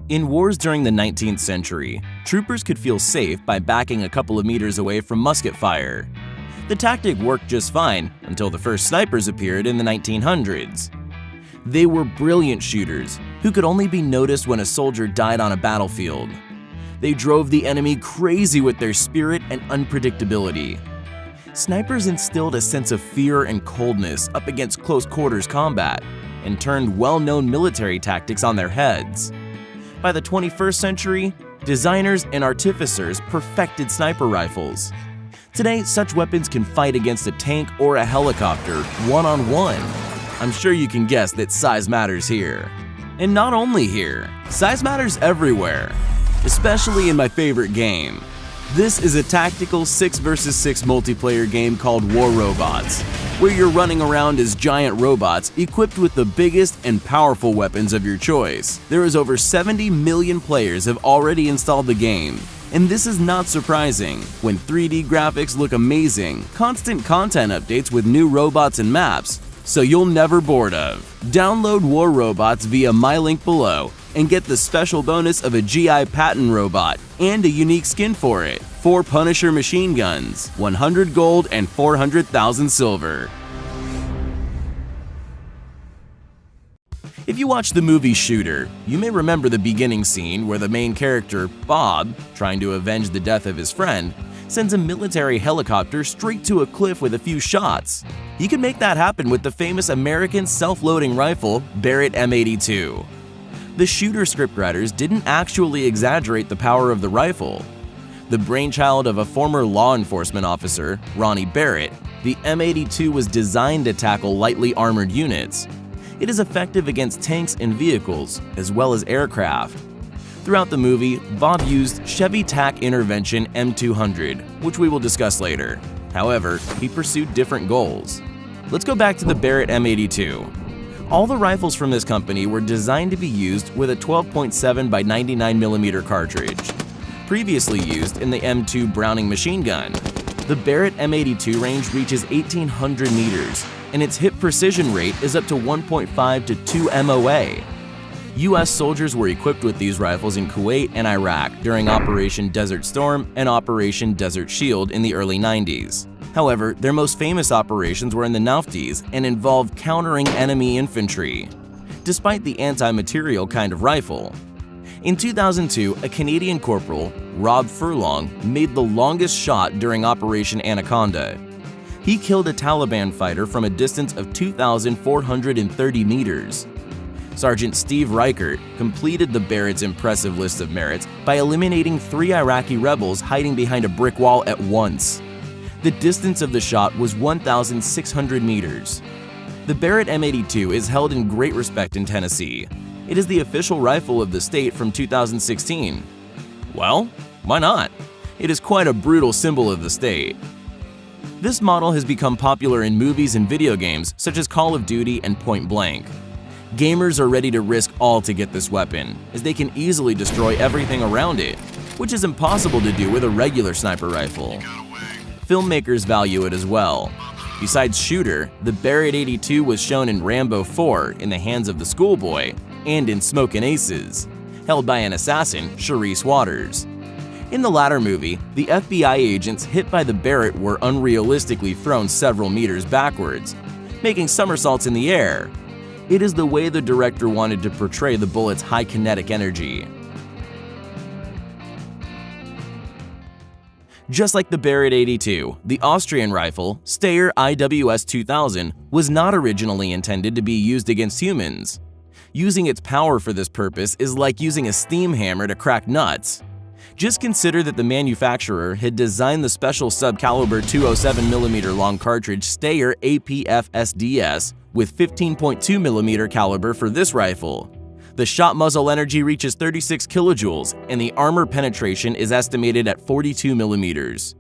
In wars during the 19th century, troopers could feel safe by backing a couple of meters away from musket fire. The tactic worked just fine until the first snipers appeared in the 1900s. They were brilliant shooters who could only be noticed when a soldier died on a battlefield. They drove the enemy crazy with their spirit and unpredictability. Snipers instilled a sense of fear and coldness up against close-quarters combat and turned well-known military tactics on their heads. By the 21st century, designers and artificers perfected sniper rifles. Today, such weapons can fight against a tank or a helicopter one-on-one. I'm sure you can guess that size matters here. And not only here, size matters everywhere, especially in my favorite game. This is a tactical 6 vs 6 multiplayer game called War Robots, where you're running around as giant robots equipped with the biggest and powerful weapons of your choice. There is over 70 million players have already installed the game, and this is not surprising. When 3D graphics look amazing, constant content updates with new robots and maps, so you'll never bored of. Download War Robots via my link below and get the special bonus of a GI Patton robot and a unique skin for it, 4 Punisher machine guns, 100 gold and 400,000 silver. If you watch the movie Shooter, you may remember the beginning scene where the main character, Bob, trying to avenge the death of his friend, sends a military helicopter straight to a cliff with a few shots. You can make that happen with the famous American self-loading rifle, Barrett M82. The Shooter scriptwriters didn't actually exaggerate the power of the rifle. The brainchild of a former law enforcement officer, Ronnie Barrett, the M82 was designed to tackle lightly armored units. It is effective against tanks and vehicles, as well as aircraft. Throughout the movie, Bob used Chevy TAC Intervention M200, which we will discuss later. However, he pursued different goals. Let's go back to the Barrett M82. All the rifles from this company were designed to be used with a 12.7 by 99mm cartridge, previously used in the M2 Browning machine gun. The Barrett M82 range reaches 1,800 meters, and its hit precision rate is up to 1.5 to 2 MOA. US soldiers were equipped with these rifles in Kuwait and Iraq during Operation Desert Storm and Operation Desert Shield in the early 90s. However, their most famous operations were in the 90s and involved countering enemy infantry, despite the anti-material kind of rifle. In 2002, a Canadian corporal, Rob Furlong, made the longest shot during Operation Anaconda. He killed a Taliban fighter from a distance of 2,430 meters. Sergeant Steve Reichert completed the Barrett's impressive list of merits by eliminating 3 Iraqi rebels hiding behind a brick wall at once. The distance of the shot was 1,600 meters. The Barrett M82 is held in great respect in Tennessee. It is the official rifle of the state from 2016. Well, why not? It is quite a brutal symbol of the state. This model has become popular in movies and video games such as Call of Duty and Point Blank. Gamers are ready to risk all to get this weapon, as they can easily destroy everything around it, which is impossible to do with a regular sniper rifle. Filmmakers value it as well. Besides Shooter, the Barrett 82 was shown in Rambo 4 in the hands of the schoolboy and in Smokin' Aces, held by an assassin, Charisse Waters. In the latter movie, the FBI agents hit by the Barrett were unrealistically thrown several meters backwards, making somersaults in the air. It is the way the director wanted to portray the bullet's high kinetic energy. Just like the Barrett 82, the Austrian rifle, Steyr IWS 2000, was not originally intended to be used against humans. Using its power for this purpose is like using a steam hammer to crack nuts. Just consider that the manufacturer had designed the special subcaliber 207mm long cartridge Steyr APF SDS with 15.2mm caliber for this rifle. The shot muzzle energy reaches 36 kilojoules, and the armor penetration is estimated at 42mm.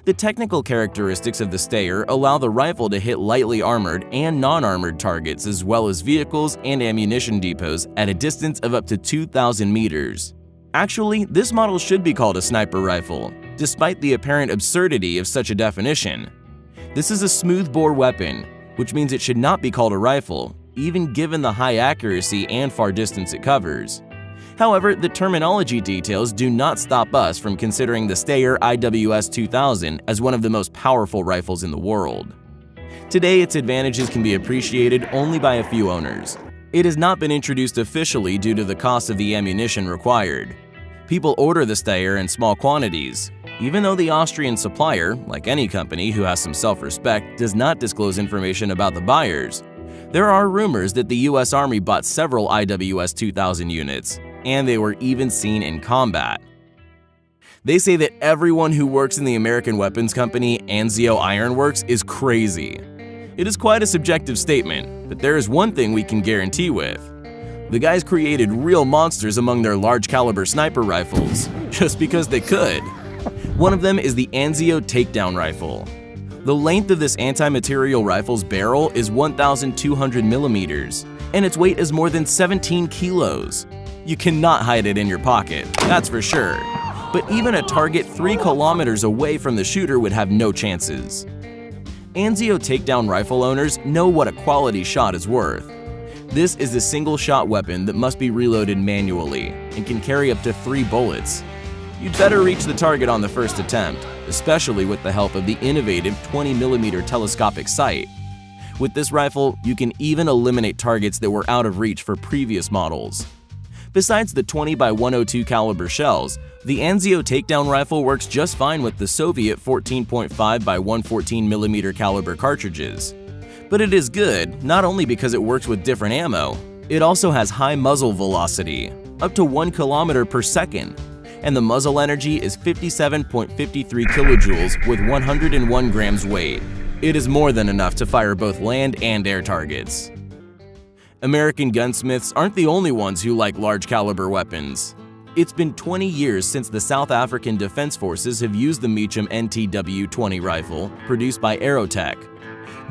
The technical characteristics of the Steyr allow the rifle to hit lightly armored and non-armored targets as well as vehicles and ammunition depots at a distance of up to 2,000 meters. Actually, this model should be called a sniper rifle, despite the apparent absurdity of such a definition. This is a smoothbore weapon, which means it should not be called a rifle, even given the high accuracy and far distance it covers. However, the terminology details do not stop us from considering the Steyr IWS 2000 as one of the most powerful rifles in the world. Today, its advantages can be appreciated only by a few owners. It has not been introduced officially due to the cost of the ammunition required. People order the Steyr in small quantities. Even though the Austrian supplier, like any company who has some self-respect, does not disclose information about the buyers, there are rumors that the US Army bought several IWS 2000 units, and they were even seen in combat. They say that everyone who works in the American weapons company Anzio Iron Works is crazy. It is quite a subjective statement, but there is one thing we can guarantee with. The guys created real monsters among their large caliber sniper rifles, just because they could. One of them is the Anzio Takedown Rifle. The length of this anti-material rifle's barrel is 1,200 millimeters, and its weight is more than 17 kilos. You cannot hide it in your pocket, that's for sure. But even a target 3 kilometers away from the shooter would have no chances. Anzio Takedown Rifle owners know what a quality shot is worth. This is a single-shot weapon that must be reloaded manually and can carry up to 3 bullets. You'd better reach the target on the first attempt, especially with the help of the innovative 20mm telescopic sight. With this rifle, you can even eliminate targets that were out of reach for previous models. Besides the 20x102 caliber shells, the Anzio Takedown Rifle works just fine with the Soviet 14.5x114mm caliber cartridges. But it is good not only because it works with different ammo, it also has high muzzle velocity, up to 1 kilometer per second, and the muzzle energy is 57.53 kilojoules with 101 grams weight. It is more than enough to fire both land and air targets. American gunsmiths aren't the only ones who like large caliber weapons. It's been 20 years since the South African Defense Forces have used the Meacham NTW-20 rifle produced by Aerotech,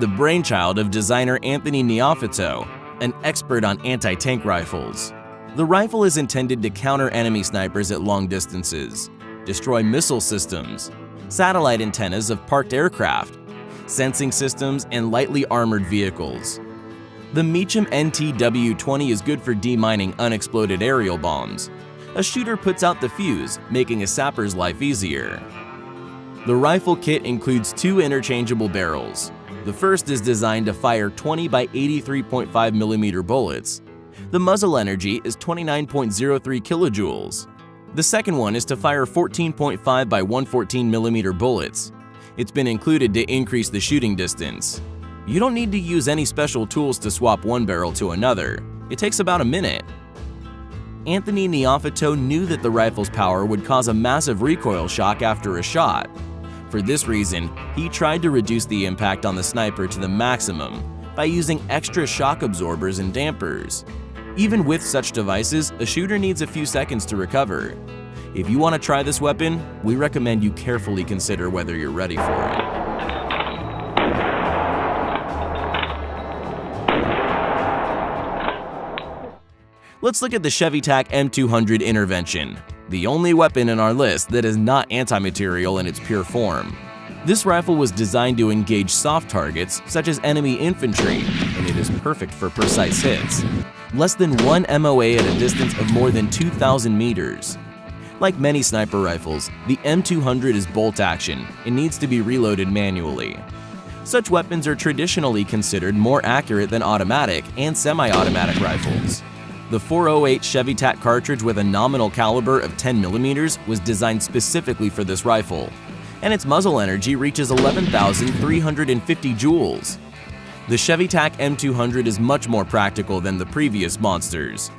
the brainchild of designer Anthony Neofito, an expert on anti-tank rifles. The rifle is intended to counter enemy snipers at long distances, destroy missile systems, satellite antennas of parked aircraft, sensing systems, and lightly armored vehicles. The Meacham NTW-20 is good for demining unexploded aerial bombs. A shooter puts out the fuse, making a sapper's life easier. The rifle kit includes 2 interchangeable barrels. The first is designed to fire 20 by 83.5mm bullets. The muzzle energy is 29.03 kilojoules. The second one is to fire 14.5 by 114mm bullets. It's been included to increase the shooting distance. You don't need to use any special tools to swap one barrel to another. It takes about a minute. Anthony Neofito knew that the rifle's power would cause a massive recoil shock after a shot. For this reason, he tried to reduce the impact on the sniper to the maximum by using extra shock absorbers and dampers. Even with such devices, a shooter needs a few seconds to recover. If you want to try this weapon, we recommend you carefully consider whether you're ready for it. Let's look at the ChevyTac M200 Intervention, the only weapon in our list that is not anti-material in its pure form. This rifle was designed to engage soft targets such as enemy infantry, and it is perfect for precise hits. Less than 1 MOA at a distance of more than 2,000 meters. Like many sniper rifles, the M200 is bolt action and needs to be reloaded manually. Such weapons are traditionally considered more accurate than automatic and semi-automatic rifles. The 408 ChevyTac cartridge with a nominal caliber of 10mm was designed specifically for this rifle, and its muzzle energy reaches 11,350 joules. The ChevyTac M200 is much more practical than the previous monsters.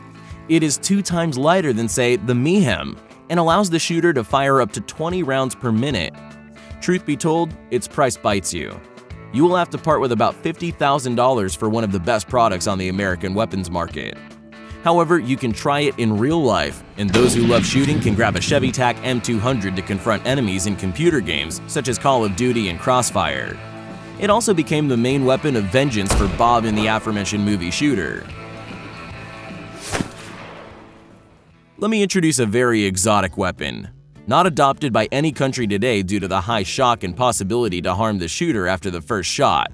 It is 2 times lighter than, say, the Meehem, and allows the shooter to fire up to 20 rounds per minute. Truth be told, its price bites you. You will have to part with about $50,000 for one of the best products on the American weapons market. However, you can try it in real life, and those who love shooting can grab a ChevyTac M200 to confront enemies in computer games such as Call of Duty and Crossfire. It also became the main weapon of vengeance for Bob in the aforementioned movie Shooter. Let me introduce a very exotic weapon, not adopted by any country today due to the high shock and possibility to harm the shooter after the first shot.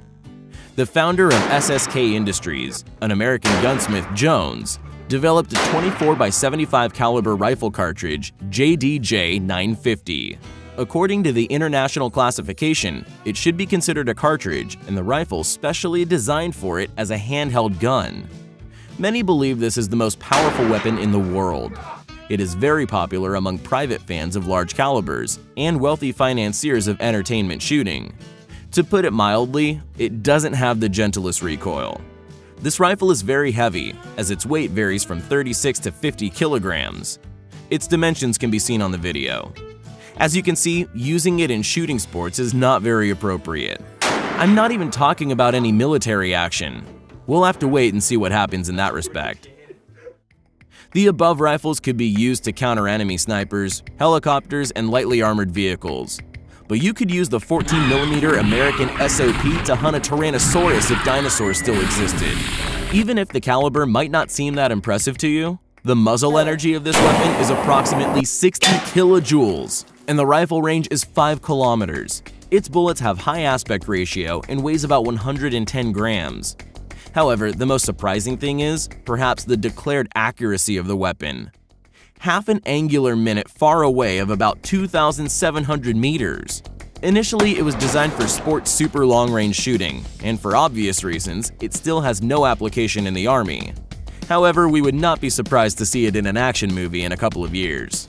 The founder of SSK Industries, an American gunsmith, Jones, developed a 24x75 caliber rifle cartridge, JDJ 950. According to the international classification, it should be considered a cartridge and the rifle specially designed for it as a handheld gun. Many believe this is the most powerful weapon in the world. It is very popular among private fans of large calibers and wealthy financiers of entertainment shooting. To put it mildly, it doesn't have the gentlest recoil. This rifle is very heavy, as its weight varies from 36 to 50 kilograms. Its dimensions can be seen on the video. As you can see, using it in shooting sports is not very appropriate. I'm not even talking about any military action. We'll have to wait and see what happens in that respect. The above rifles could be used to counter enemy snipers, helicopters, and lightly armored vehicles. But you could use the 14mm American SOP to hunt a Tyrannosaurus if dinosaurs still existed. Even if the caliber might not seem that impressive to you, the muzzle energy of this weapon is approximately 60 kilojoules, and the rifle range is 5 kilometers. Its bullets have high aspect ratio and weighs about 110 grams. However, the most surprising thing is, perhaps the declared accuracy of the weapon. Half an angular minute far away of about 2,700 meters. Initially, it was designed for sport super long-range shooting, and for obvious reasons, it still has no application in the Army. However, we would not be surprised to see it in an action movie in a couple of years.